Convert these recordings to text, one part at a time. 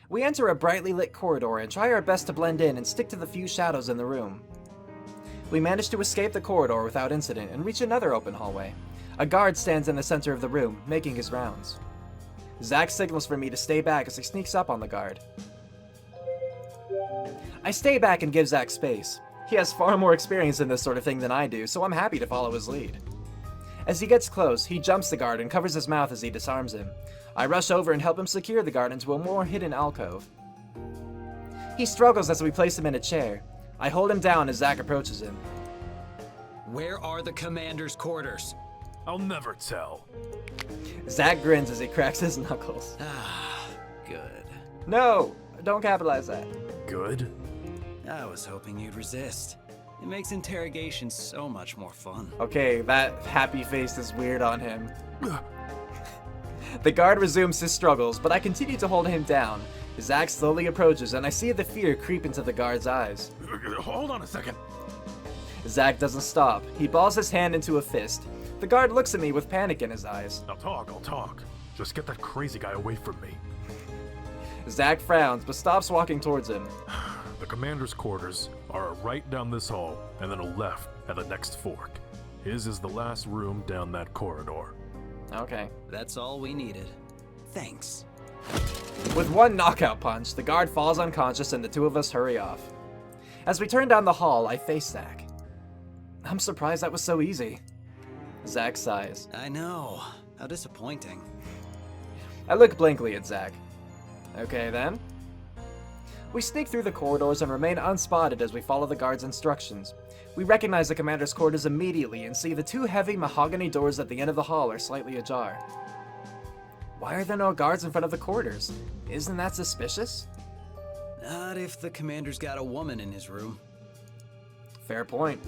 We enter a brightly lit corridor and try our best to blend in and stick to the few shadows in the room. We manage to escape the corridor without incident and reach another open hallway. A guard stands in the center of the room, making his rounds. Zack signals for me to stay back as he sneaks up on the guard. I stay back and give Zack space. He has far more experience in this sort of thing than I do, so I'm happy to follow his lead. As he gets close, he jumps the guard and covers his mouth as he disarms him. I rush over and help him secure the guard into a more hidden alcove. He struggles as we place him in a chair. I hold him down as Zack approaches him. Where are the commander's quarters? I'll never tell. Zack grins as he cracks his knuckles. Ah, good. No! Don't capitalize that. Good? I was hoping you'd resist. It makes interrogation so much more fun. Okay, that happy face is weird on him. The guard resumes his struggles, but I continue to hold him down. Zack slowly approaches, and I see the fear creep into the guard's eyes. Hold on a second. Zack doesn't stop. He balls his hand into a fist. The guard looks at me with panic in his eyes. I'll talk. Just get that crazy guy away from me. Zack frowns, but stops walking towards him. The commander's quarters are right down this hall, and then a left at the next fork. His is the last room down that corridor. Okay. That's all we needed. Thanks. With one knockout punch, the guard falls unconscious and the two of us hurry off. As we turn down the hall, I face Zack. I'm surprised that was so easy. Zack sighs. I know. How disappointing. I look blankly at Zack. Okay then. We sneak through the corridors and remain unspotted as we follow the guard's instructions. We recognize the commander's quarters immediately and see the two heavy mahogany doors at the end of the hall are slightly ajar. Why are there no guards in front of the quarters? Isn't that suspicious? Not if the commander's got a woman in his room. Fair point.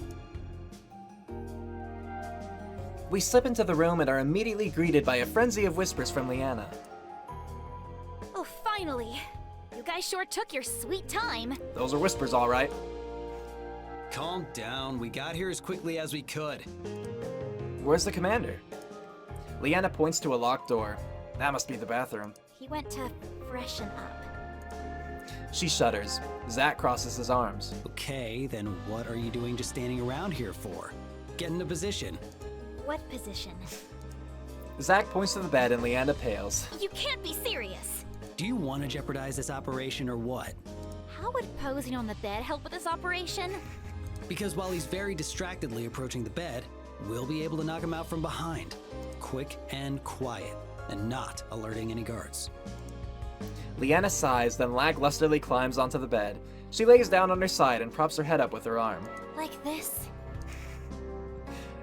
We slip into the room and are immediately greeted by a frenzy of whispers from Liana. Oh, finally! You guys sure took your sweet time. Those are whispers, all right. Calm down. We got here as quickly as we could. Where's the commander? Liana points to a locked door. That must be the bathroom. He went to freshen up. She shudders. Zack crosses his arms. Okay, then what are you doing just standing around here for? Get in a position. What position? Zack points to the bed and Liana pales. You can't be serious. Do you want to jeopardize this operation or what? How would posing on the bed help with this operation? Because while he's very distractedly approaching the bed, we'll be able to knock him out from behind. Quick and quiet, and not alerting any guards. Liana sighs, then lacklusterly climbs onto the bed. She lays down on her side and props her head up with her arm. Like this?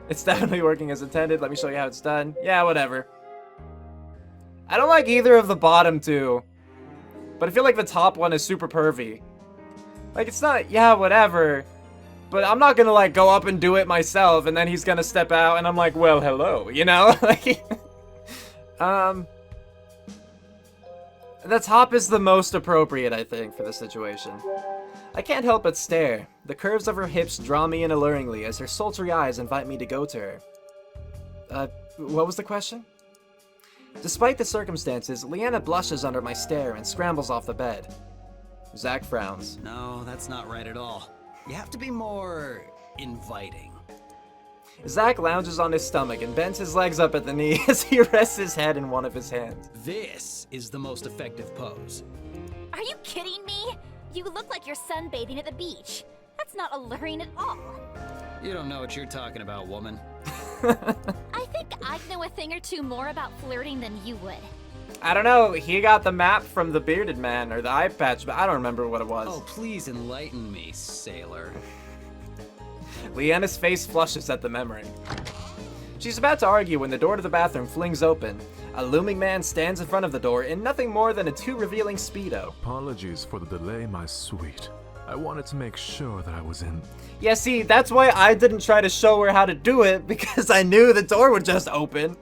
It's definitely working as intended. Let me show you how it's done. Yeah, whatever. I don't like either of the bottom two, but I feel like the top one is super pervy. Like, it's not, yeah, whatever, but I'm not gonna, like, go up and do it myself, and then he's gonna step out, and I'm like, well, hello, you know? Like, the top is the most appropriate, I think, for the situation. I can't help but stare. The curves of her hips draw me in alluringly as her sultry eyes invite me to go to her. What was the question? Despite the circumstances, Liana blushes under my stare and scrambles off the bed. Zack frowns. No, that's not right at all. You have to be more inviting. Zack lounges on his stomach and bends his legs up at the knee as he rests his head in one of his hands. This is the most effective pose. Are you kidding me? You look like you're sunbathing at the beach. That's not alluring at all. You don't know what you're talking about, woman. I think I'd know a thing or two more about flirting than you would. I don't know, he got the map from the bearded man, or the eye patch, but I don't remember what it was. Oh, please enlighten me, sailor. Liana's face flushes at the memory. She's about to argue when the door to the bathroom flings open. A looming man stands in front of the door in nothing more than a too revealing Speedo. Apologies for the delay, my sweet. I wanted to make sure that I was in. Yeah, see, that's why I didn't try to show her how to do it, because I knew the door would just open.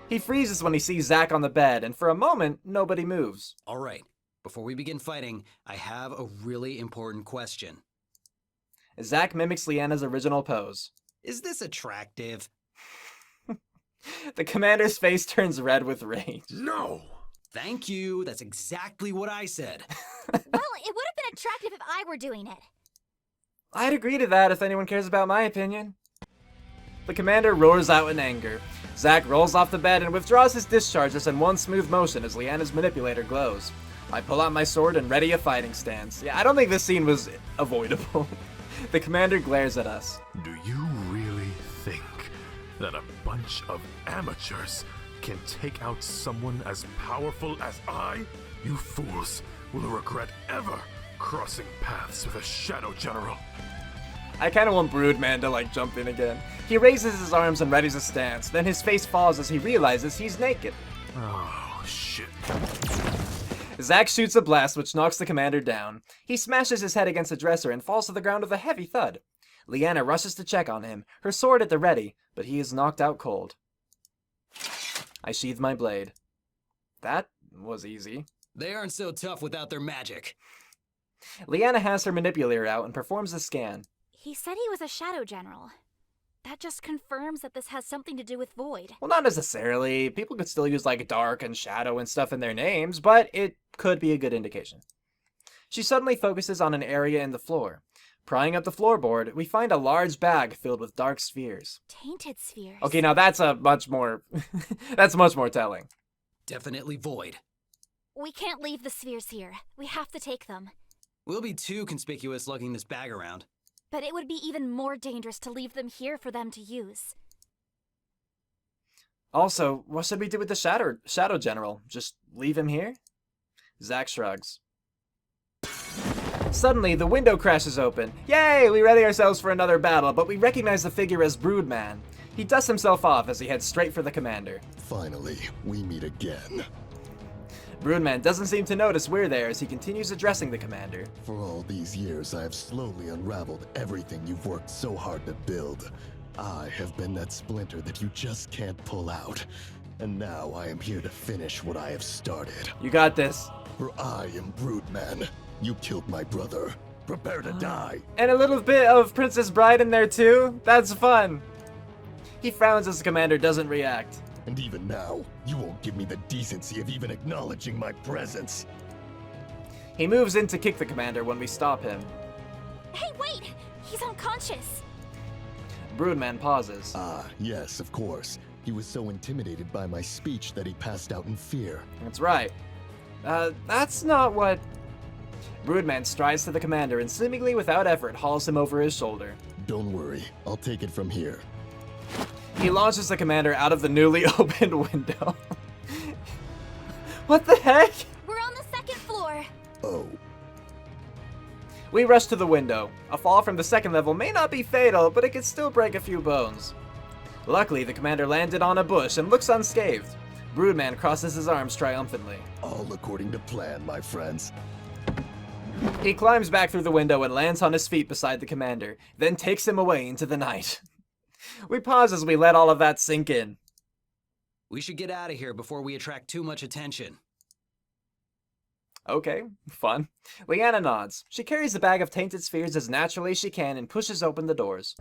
He freezes when he sees Zack on the bed, and for a moment, nobody moves. All right, before we begin fighting, I have a really important question. Zack mimics Liana's original pose. Is this attractive? The commander's face turns red with rage. No! Thank you. That's exactly what I said. Well, it would have been attractive if I were doing it. I'd agree to that if anyone cares about my opinion. The commander roars out in anger. Zack rolls off the bed and withdraws his discharges in one smooth motion as Leanna's manipulator glows. I pull out my sword and ready a fighting stance. Yeah, I don't think this scene was avoidable. The commander glares at us. Do you really think that a bunch of amateurs can take out someone as powerful as I? You fools will regret ever crossing paths with a Shadow General. I kinda want Broodman to jump in again. He raises his arms and readies a stance, then his face falls as he realizes he's naked. Oh, shit. Zack shoots a blast which knocks the commander down. He smashes his head against the dresser and falls to the ground with a heavy thud. Leanna rushes to check on him, her sword at the ready, but he is knocked out cold. I sheathe my blade. That was easy. They aren't so tough without their magic. Leanna has her manipulator out and performs a scan. He said he was a Shadow General. That just confirms that this has something to do with Void. Well, not necessarily. People could still use Dark and Shadow and stuff in their names, but it could be a good indication. She suddenly focuses on an area in the floor. Prying up the floorboard, we find a large bag filled with dark spheres. Tainted spheres. Okay, now that's a much more that's much more telling. Definitely Void. We can't leave the spheres here. We have to take them. We'll be too conspicuous lugging this bag around. But it would be even more dangerous to leave them here for them to use. Also, what should we do with the Shadow General? Just leave him here? Zack shrugs. Suddenly, the window crashes open. Yay! We ready ourselves for another battle, but we recognize the figure as Broodman. He dusts himself off as he heads straight for the commander. Finally, we meet again. Broodman doesn't seem to notice we're there as he continues addressing the commander. For all these years, I have slowly unraveled everything you've worked so hard to build. I have been that splinter that you just can't pull out. And now I am here to finish what I have started. You got this. For I am Broodman. You killed my brother. Prepare to die. And a little bit of Princess Bride in there too? That's fun. He frowns as the commander doesn't react. And even now, you won't give me the decency of even acknowledging my presence. He moves in to kick the commander when we stop him. Hey, wait! He's unconscious! Broodman pauses. Ah, yes, of course. He was so intimidated by my speech that he passed out in fear. That's right. That's not what... Broodman strides to the commander and seemingly without effort hauls him over his shoulder. Don't worry, I'll take it from here. He launches the commander out of the newly opened window. What the heck? We're on the second floor! Oh. We rush to the window. A fall from the second level may not be fatal, but it could still break a few bones. Luckily, the commander landed on a bush and looks unscathed. Broodman crosses his arms triumphantly. All according to plan, my friends. He climbs back through the window and lands on his feet beside the commander, then takes him away into the night. We pause as we let all of that sink in. We should get out of here before we attract too much attention. Okay, fun. Leanna nods. She carries the bag of tainted spheres as naturally as she can and pushes open the doors.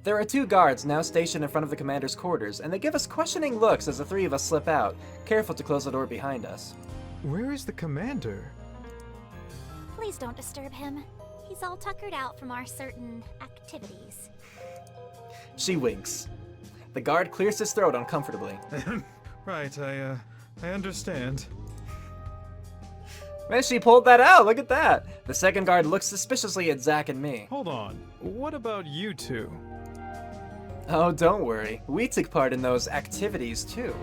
There are 2 guards now stationed in front of the commander's quarters, and they give us questioning looks as the 3 of us slip out, careful to close the door behind us. Where is the commander? Please don't disturb him. He's all tuckered out from our certain activities. She winks. The guard clears his throat uncomfortably. Right, I understand. Man, she pulled that out, look at that! The second guard looks suspiciously at Zack and me. Hold on, what about you two? Oh, don't worry. We took part in those activities too.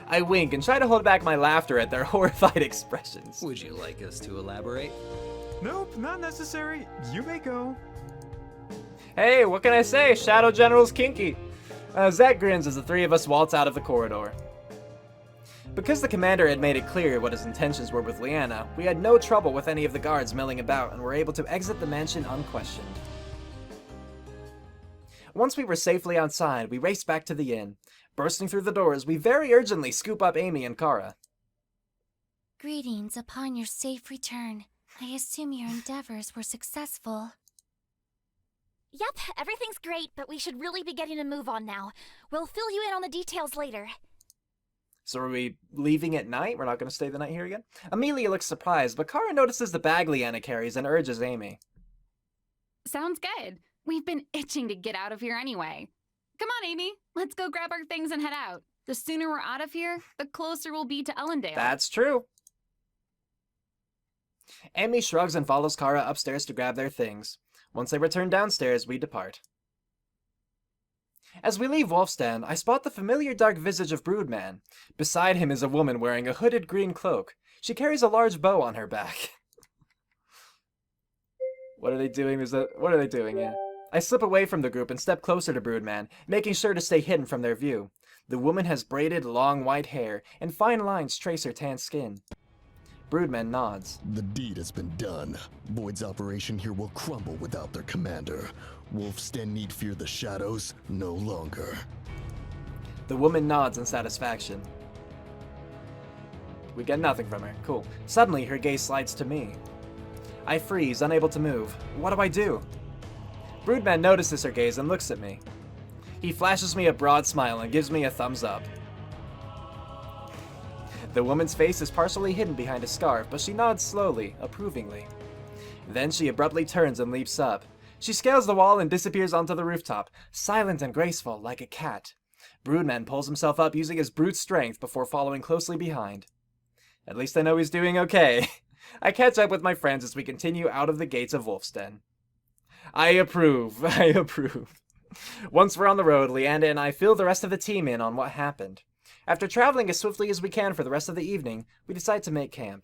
I wink and try to hold back my laughter at their horrified expressions. Would you like us to elaborate? Nope, not necessary. You may go. Hey, what can I say? Shadow General's kinky. Zack grins as the 3 of us waltz out of the corridor. Because the commander had made it clear what his intentions were with Leanna, we had no trouble with any of the guards milling about and were able to exit the mansion unquestioned. Once we were safely outside, we raced back to the inn. Bursting through the doors, we very urgently scoop up Amy and Kara. Greetings upon your safe return. I assume your endeavors were successful. Yep, everything's great, but we should really be getting a move on now. We'll fill you in on the details later. So are we leaving at night? We're not going to stay the night here again? Amelia looks surprised, but Kara notices the bag Leanna carries and urges Amy. Sounds good. We've been itching to get out of here anyway. Come on, Amy. Let's go grab our things and head out. The sooner we're out of here, the closer we'll be to Ellendale. That's true. Amy shrugs and follows Kara upstairs to grab their things. Once they return downstairs, we depart. As we leave Wolfstand, I spot the familiar dark visage of Broodman. Beside him is a woman wearing a hooded green cloak. She carries a large bow on her back. What are they doing? What are they doing here? I slip away from the group and step closer to Broodman, making sure to stay hidden from their view. The woman has braided, long white hair, and fine lines trace her tan skin. Broodman nods. The deed has been done. Void's operation here will crumble without their commander. Wolfsten need fear the shadows no longer. The woman nods in satisfaction. We get nothing from her. Cool. Suddenly, her gaze slides to me. I freeze, unable to move. What do I do? Broodman notices her gaze and looks at me. He flashes me a broad smile and gives me a thumbs up. The woman's face is partially hidden behind a scarf, but she nods slowly, approvingly. Then she abruptly turns and leaps up. She scales the wall and disappears onto the rooftop, silent and graceful, like a cat. Broodman pulls himself up using his brute strength before following closely behind. At least I know he's doing okay. I catch up with my friends as we continue out of the gates of Wolfsten. I approve. I approve. Once we're on the road, Leanda and I fill the rest of the team in on what happened. After traveling as swiftly as we can for the rest of the evening, we decide to make camp.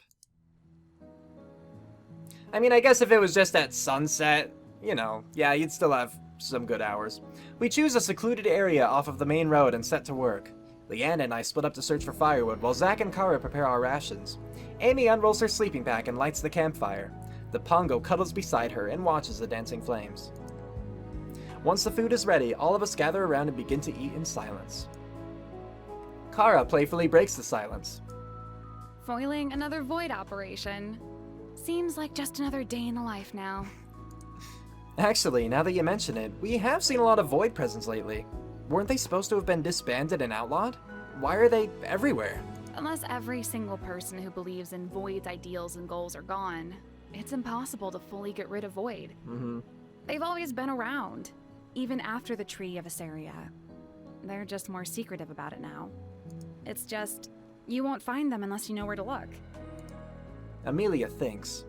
I mean, I guess if it was just at sunset, you know, yeah, you'd still have some good hours. We choose a secluded area off of the main road and set to work. Leanna and I split up to search for firewood while Zack and Kara prepare our rations. Amy unrolls her sleeping bag and lights the campfire. The Pongo cuddles beside her and watches the dancing flames. Once the food is ready, all of us gather around and begin to eat in silence. Kara playfully breaks the silence. Foiling another void operation. Seems like just another day in the life now. Actually, now that you mention it, we have seen a lot of void presence lately. Weren't they supposed to have been disbanded and outlawed? Why are they everywhere? Unless every single person who believes in Void's ideals and goals are gone, it's impossible to fully get rid of Void. They've always been around, even after the Tree of Assyria. They're just more secretive about it now. It's just, you won't find them unless you know where to look. Amelia thinks.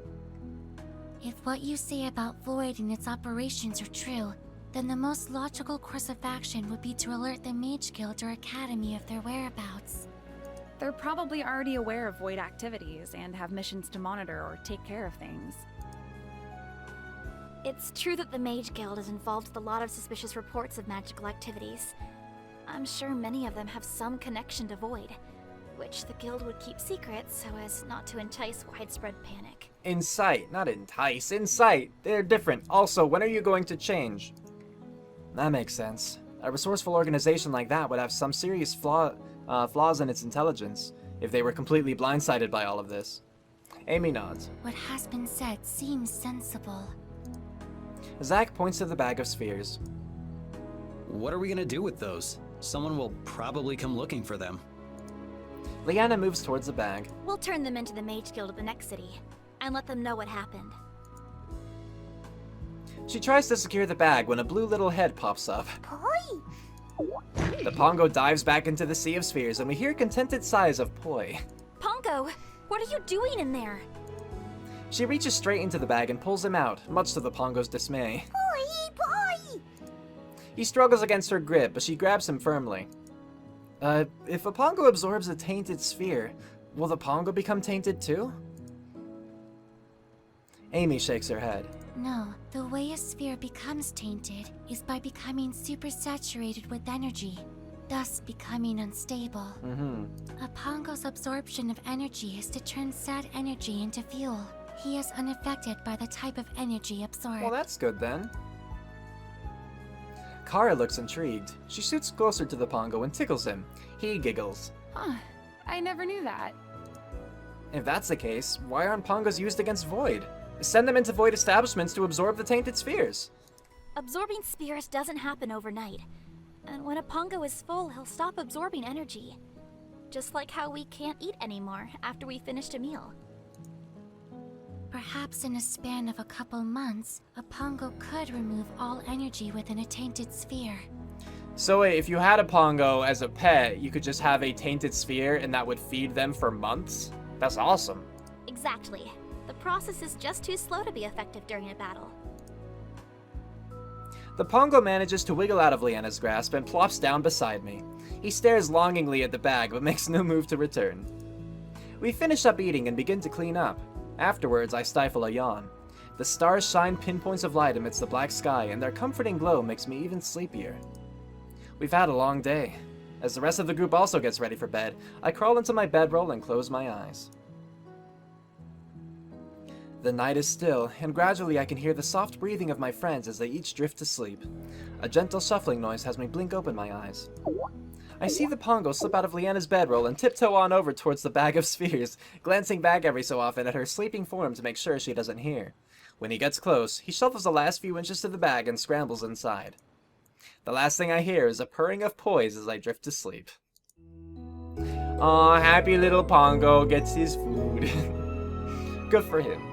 If what you say about Void and its operations are true, then the most logical course of action would be to alert the Mage Guild or Academy of their whereabouts. They're probably already aware of Void activities and have missions to monitor or take care of things. It's true that the Mage Guild is involved with a lot of suspicious reports of magical activities. I'm sure many of them have some connection to Void, which the Guild would keep secret so as not to entice widespread panic. Incite, not entice. Incite. They're different. Also, when are you going to change? That makes sense. A resourceful organization like that would have some serious flaws in its intelligence if they were completely blindsided by all of this. Amy nods. What has been said seems sensible. Zack points to the bag of spheres. What are we gonna do with those? Someone will probably come looking for them. Leanna moves towards the bag. We'll turn them into the Mage Guild of the next city, and let them know what happened. She tries to secure the bag when a blue little head pops up. Poi! The Pongo dives back into the sea of spheres, and we hear contented sighs of Poi. Pongo, what are you doing in there? She reaches straight into the bag and pulls him out, much to the Pongo's dismay. Poi! Poi! He struggles against her grip, but she grabs him firmly. If a Pongo absorbs a tainted sphere, will the Pongo become tainted too? Amy shakes her head. No, the way a sphere becomes tainted is by becoming supersaturated with energy, thus becoming unstable. A Pongo's absorption of energy is to turn sad energy into fuel. He is unaffected by the type of energy absorbed. Well, that's good then. Kara looks intrigued. She shoots closer to the Pongo and tickles him. He giggles. Huh, I never knew that. If that's the case, why aren't Pongos used against Void? Send them into Void establishments to absorb the tainted spheres. Absorbing spheres doesn't happen overnight. And when a Pongo is full, he'll stop absorbing energy. just like how we can't eat anymore after we finished a meal. Perhaps in a span of a couple months, a Pongo could remove all energy within a tainted sphere. So wait, if you had a Pongo as a pet, you could just have a tainted sphere and that would feed them for months? That's awesome. Exactly. The process is just too slow to be effective during a battle. The Pongo manages to wiggle out of Leanna's grasp and plops down beside me. He stares longingly at the bag but makes no move to return. We finish up eating and begin to clean up. Afterwards, I stifle a yawn. The stars shine pinpoints of light amidst the black sky, and their comforting glow makes me even sleepier. We've had a long day. As the rest of the group also gets ready for bed, I crawl into my bedroll and close my eyes. The night is still, and gradually I can hear the soft breathing of my friends as they each drift to sleep. A gentle shuffling noise has me blink open my eyes. I see the Pongo slip out of Leanna's bedroll and tiptoe on over towards the bag of spheres, glancing back every so often at her sleeping form to make sure she doesn't hear. When he gets close, he shuffles the last few inches to the bag and scrambles inside. The last thing I hear is a purring of poise as I drift to sleep. Aw, happy little Pongo gets his food. Good for him.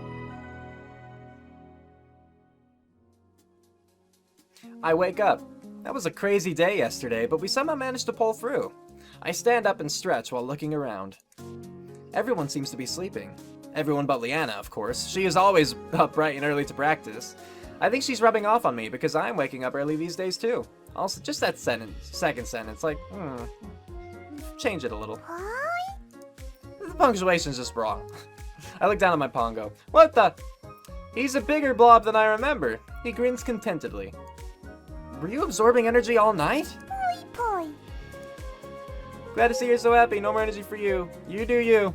I wake up. That was a crazy day yesterday, but we somehow managed to pull through. I stand up and stretch while looking around. Everyone seems to be sleeping. Everyone but Leanna, of course. She is always up bright and early to practice. I think she's rubbing off on me because I'm waking up early these days too. Also, just that second sentence, like, change it a little. The punctuation's just wrong. I look down at my Pongo. What the? He's a bigger blob than I remember. He grins contentedly. Were you absorbing energy all night? Poi. Glad to see you're so happy. No more energy for you. You do you.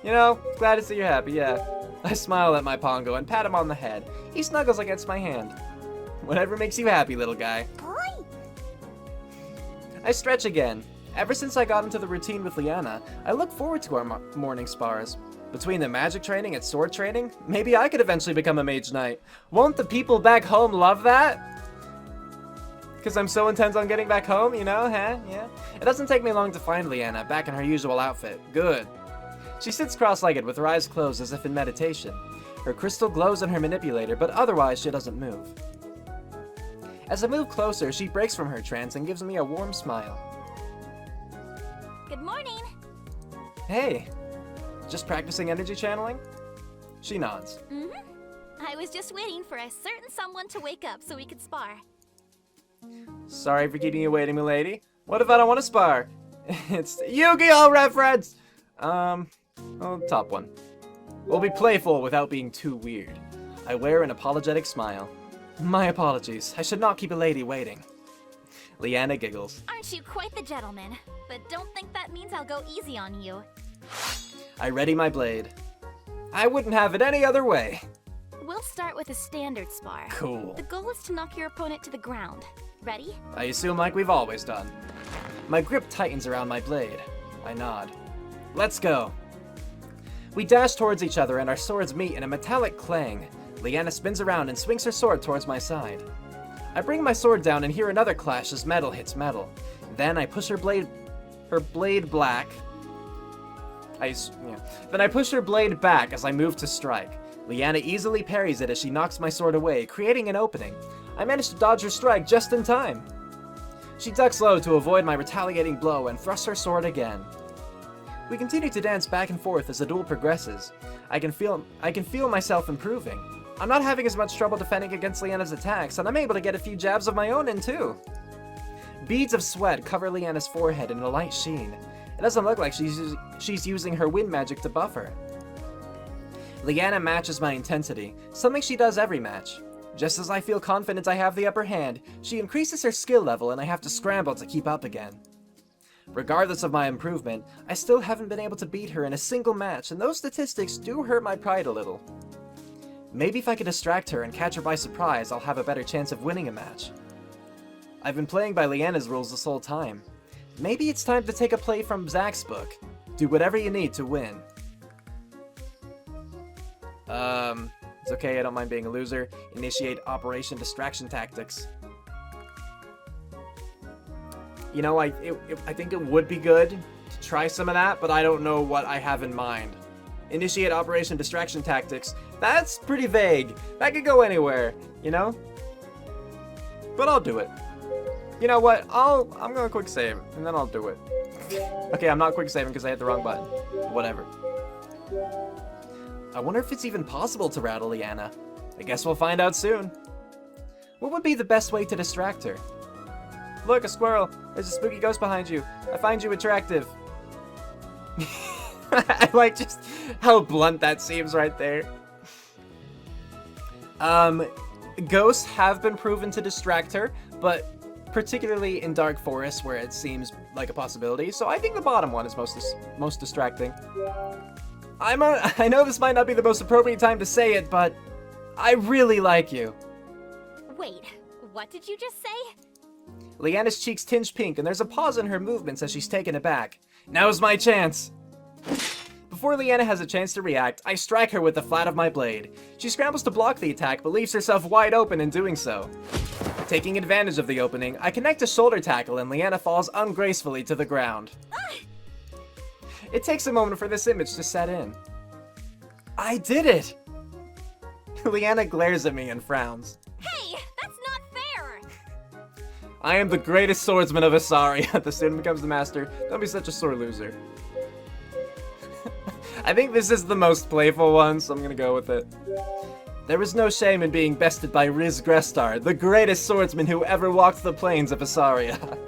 You know, glad to see you're happy, yeah. I smile at my Pongo and pat him on the head. He snuggles against my hand. Whatever makes you happy, little guy. Poi. I stretch again. Ever since I got into the routine with Leanna, I look forward to our morning spars. Between the magic training and sword training, maybe I could eventually become a mage knight. Won't the people back home love that? Because I'm so intent on getting back home, you know, huh? Yeah. It doesn't take me long to find Leanna, back in her usual outfit. Good. She sits cross-legged with her eyes closed as if in meditation. Her crystal glows in her manipulator, but otherwise she doesn't move. As I move closer, she breaks from her trance and gives me a warm smile. Good morning! Hey, just practicing energy channeling? She nods. I was just waiting for a certain someone to wake up so we could spar. Sorry for keeping you waiting, milady. What if I don't want to spar? It's Yu-Gi-Oh! Reference! Top one. We'll be playful without being too weird. I wear an apologetic smile. My apologies. I should not keep a lady waiting. Leanna giggles. Aren't you quite the gentleman? But don't think that means I'll go easy on you. I ready my blade. I wouldn't have it any other way. We'll start with a standard spar. Cool. The goal is to knock your opponent to the ground. Ready? I assume like we've always done. My grip tightens around my blade. I nod. Let's go. We dash towards each other and our swords meet in a metallic clang. Leanna spins around and swings her sword towards my side. I bring my sword down and hear another clash as metal hits metal. Then I push her blade back as I move to strike. Leanna easily parries it as she knocks my sword away, creating an opening. I manage to dodge her strike just in time. She ducks low to avoid my retaliating blow and thrusts her sword again. We continue to dance back and forth as the duel progresses. I can feel myself improving. I'm not having as much trouble defending against Leanna's attacks, and I'm able to get a few jabs of my own in too. Beads of sweat cover Leanna's forehead in a light sheen. It doesn't look like she's using her wind magic to buff her. Leanna matches my intensity, something she does every match. Just as I feel confident I have the upper hand, she increases her skill level and I have to scramble to keep up again. Regardless of my improvement, I still haven't been able to beat her in a single match, and those statistics do hurt my pride a little. Maybe if I can distract her and catch her by surprise, I'll have a better chance of winning a match. I've been playing by Leanna's rules this whole time. Maybe it's time to take a play from Zach's book. Do whatever you need to win. It's okay, I don't mind being a loser. Initiate Operation Distraction Tactics. You know, I think it would be good try some of that, but I don't know what I have in mind. Initiate Operation Distraction Tactics. That's pretty vague. That could go anywhere, you know? But I'll do it. You know what? I'm gonna quick save, and then I'll do it. Okay, I'm not quick saving because I hit the wrong button. Whatever. I wonder if it's even possible to rattle Leanna. I guess we'll find out soon. What would be the best way to distract her? Look, a squirrel. There's a spooky ghost behind you. I find you attractive. I like just how blunt that seems right there. Ghosts have been proven to distract her, but particularly in dark forests where it seems like a possibility. So I think the bottom one is most distracting. I know this might not be the most appropriate time to say it, but I really like you. Wait, what did you just say? Leanna's cheeks tinge pink, and there's a pause in her movements as she's taken aback. Now's my chance! Before Leanna has a chance to react, I strike her with the flat of my blade. She scrambles to block the attack, but leaves herself wide open in doing so. Taking advantage of the opening, I connect a shoulder tackle and Leanna falls ungracefully to the ground. It takes a moment for this image to set in. I did it! Leanna glares at me and frowns. Hey, that's not fair! I am the greatest swordsman of Asaria. The student becomes the master. Don't be such a sore loser. I think this is the most playful one, so I'm gonna go with it. There is no shame in being bested by Riz Grestar, the greatest swordsman who ever walked the plains of Asaria.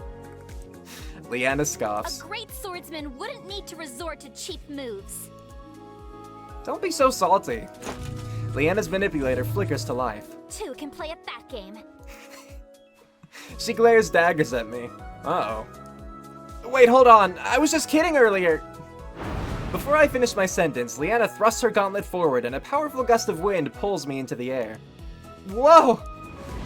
Leanna scoffs. A great swordsman wouldn't need to resort to cheap moves. Don't be so salty. Leanna's manipulator flickers to life. Two can play at that game. She glares daggers at me. Uh-oh. Wait, hold on. I was just kidding earlier. Before I finish my sentence, Leanna thrusts her gauntlet forward and a powerful gust of wind pulls me into the air. Whoa!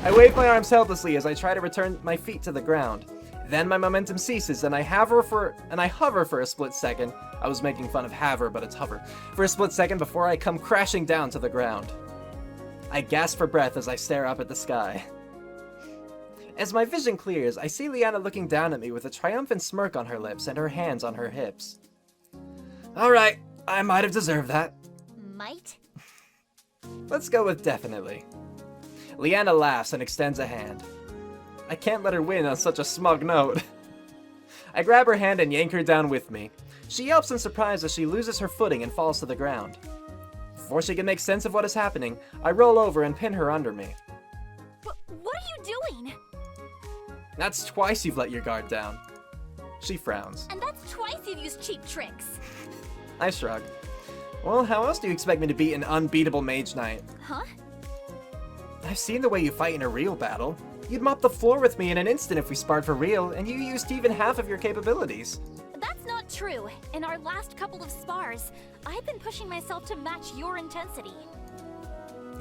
I wave my arms helplessly as I try to return my feet to the ground. Then my momentum ceases and I hover for a split second. I was making fun of haver, but it's hover. For a split second before I come crashing down to the ground. I gasp for breath as I stare up at the sky. As my vision clears, I see Leanna looking down at me with a triumphant smirk on her lips and her hands on her hips. Alright, I might have deserved that. Might? Let's go with definitely. Leanna laughs and extends a hand. I can't let her win on such a smug note. I grab her hand and yank her down with me. She yelps in surprise as she loses her footing and falls to the ground. Before she can make sense of what is happening, I roll over and pin her under me. What are you doing? That's twice you've let your guard down. She frowns. And that's twice you've used cheap tricks. I shrug. Well, how else do you expect me to beat an unbeatable mage knight? Huh? I've seen the way you fight in a real battle. You'd mop the floor with me in an instant if we sparred for real, and you used even half of your capabilities. That's not true. In our last couple of spars, I've been pushing myself to match your intensity.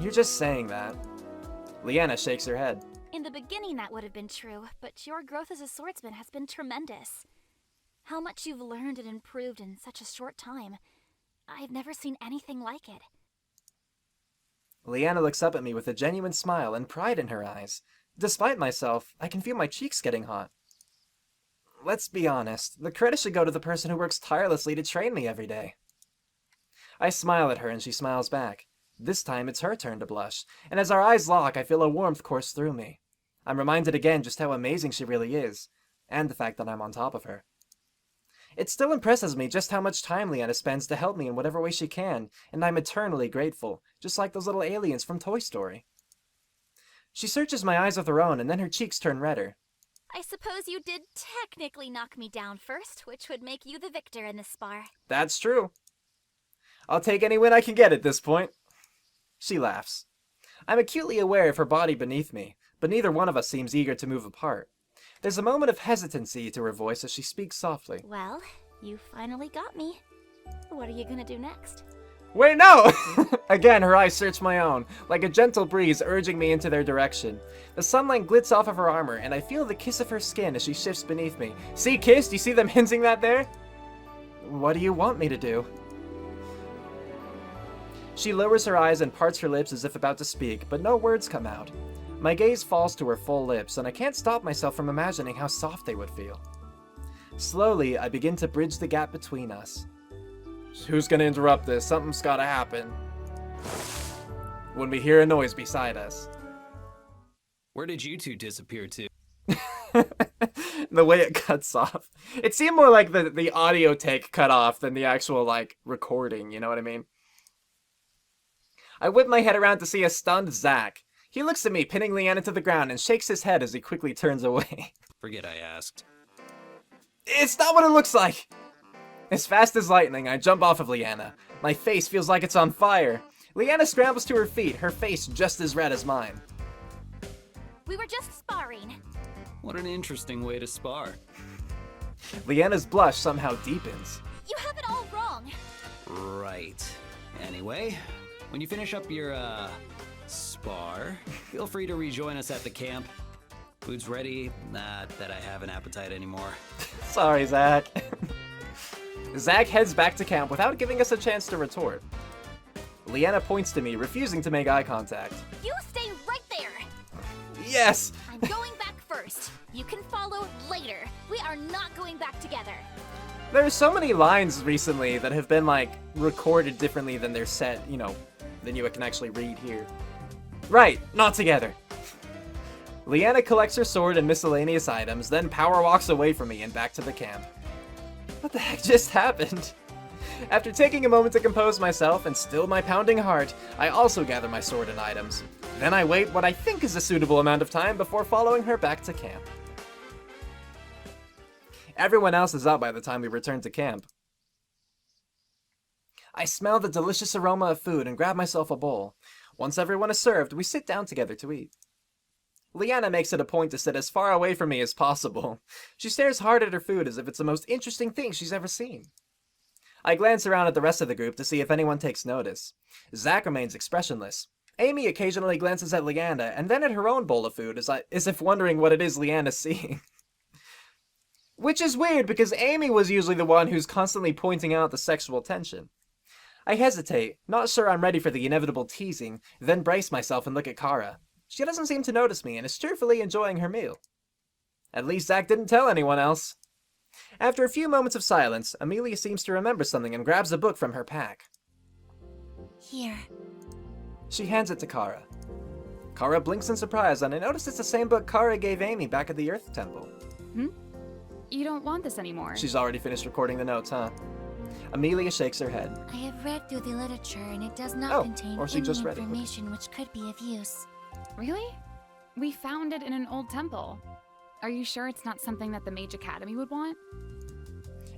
You're just saying that. Leanna shakes her head. In the beginning that would have been true, but your growth as a swordsman has been tremendous. How much you've learned and improved in such a short time. I've never seen anything like it. Leanna looks up at me with a genuine smile and pride in her eyes. Despite myself, I can feel my cheeks getting hot. Let's be honest, the credit should go to the person who works tirelessly to train me every day. I smile at her and she smiles back. This time it's her turn to blush, and as our eyes lock, I feel a warmth course through me. I'm reminded again just how amazing she really is, and the fact that I'm on top of her. It still impresses me just how much time Leanna spends to help me in whatever way she can, and I'm eternally grateful, just like those little aliens from Toy Story. She searches my eyes with her own, and then her cheeks turn redder. I suppose you did technically knock me down first, which would make you the victor in this spar. That's true. I'll take any win I can get at this point. She laughs. I'm acutely aware of her body beneath me, but neither one of us seems eager to move apart. There's a moment of hesitancy to her voice as she speaks softly. Well, you finally got me. What are you gonna do next? Wait, no! Again, her eyes search my own, like a gentle breeze urging me into their direction. The sunlight glits off of her armor, and I feel the kiss of her skin as she shifts beneath me. See, kiss? Do you see them hinting that there? What do you want me to do? She lowers her eyes and parts her lips as if about to speak, but no words come out. My gaze falls to her full lips, and I can't stop myself from imagining how soft they would feel. Slowly, I begin to bridge the gap between us. Who's gonna interrupt this? Something's gotta happen. When we hear a noise beside us. Where did you two disappear to? The way it cuts off. It seemed more like the audio take cut off than the actual, like, recording, you know what I mean? I whip my head around to see a stunned Zack. He looks at me, pinning Leanna to the ground, and shakes his head as he quickly turns away. Forget I asked. It's not what it looks like! As fast as lightning, I jump off of Leanna. My face feels like it's on fire. Leanna scrambles to her feet, her face just as red as mine. We were just sparring. What an interesting way to spar. Leanna's blush somehow deepens. You have it all wrong. Right. Anyway, when you finish up your, spar, feel free to rejoin us at the camp. Food's ready, not that I have an appetite anymore. Sorry, Zack. Zack heads back to camp without giving us a chance to retort. Leanna points to me, refusing to make eye contact. You stay right there. Yes! I'm going back first. You can follow later. We are not going back together. There are so many lines recently that have been, like, recorded differently than they're set, you know, than you can actually read here. Right, not together. Leanna collects her sword and miscellaneous items, then power walks away from me and back to the camp. What the heck just happened? After taking a moment to compose myself and still my pounding heart, I also gather my sword and items. Then I wait what I think is a suitable amount of time before following her back to camp. Everyone else is out by the time we return to camp. I smell the delicious aroma of food and grab myself a bowl. Once everyone is served, we sit down together to eat. Leanna makes it a point to sit as far away from me as possible. She stares hard at her food as if it's the most interesting thing she's ever seen. I glance around at the rest of the group to see if anyone takes notice. Zack remains expressionless. Amy occasionally glances at Leanna and then at her own bowl of food as if wondering what it is Leanna's seeing. Which is weird because Amy was usually the one who's constantly pointing out the sexual tension. I hesitate, not sure I'm ready for the inevitable teasing, then brace myself and look at Kara. She doesn't seem to notice me and is cheerfully enjoying her meal. At least Zack didn't tell anyone else. After a few moments of silence, Amelia seems to remember something and grabs a book from her pack. Here. She hands it to Kara. Kara blinks in surprise, and I notice it's the same book Kara gave Amy back at the Earth Temple. You don't want this anymore. She's already finished recording the notes, huh? Amelia shakes her head. I have read through the literature and it does not contain or she any just read it. information which could be of use. Really? We found it in an old temple. Are you sure it's not something that the Mage Academy would want?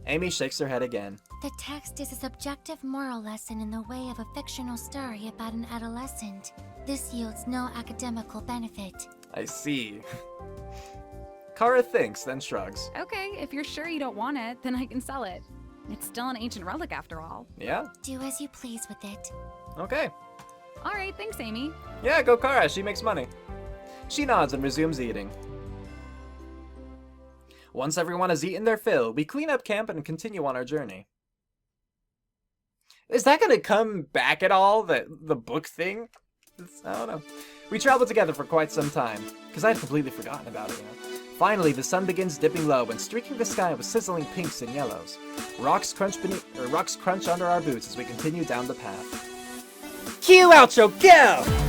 Amy shakes her head again. The text is a subjective moral lesson in the way of a fictional story about an adolescent. This yields no academical benefit. I see. Kara thinks, then shrugs. Okay, if you're sure you don't want it, then I can sell it. It's still an ancient relic after all. Yeah? Do as you please with it. Okay. All right, thanks, Amy. Yeah, go Kara, she makes money. She nods and resumes eating. Once everyone has eaten their fill, we clean up camp and continue on our journey. Is that gonna come back at all, the book thing? I don't know. We travel together for quite some time, because I had completely forgotten about it, you know. Finally, the sun begins dipping low and streaking the sky with sizzling pinks and yellows. Rocks crunch under our boots as we continue down the path. Cue outro, go!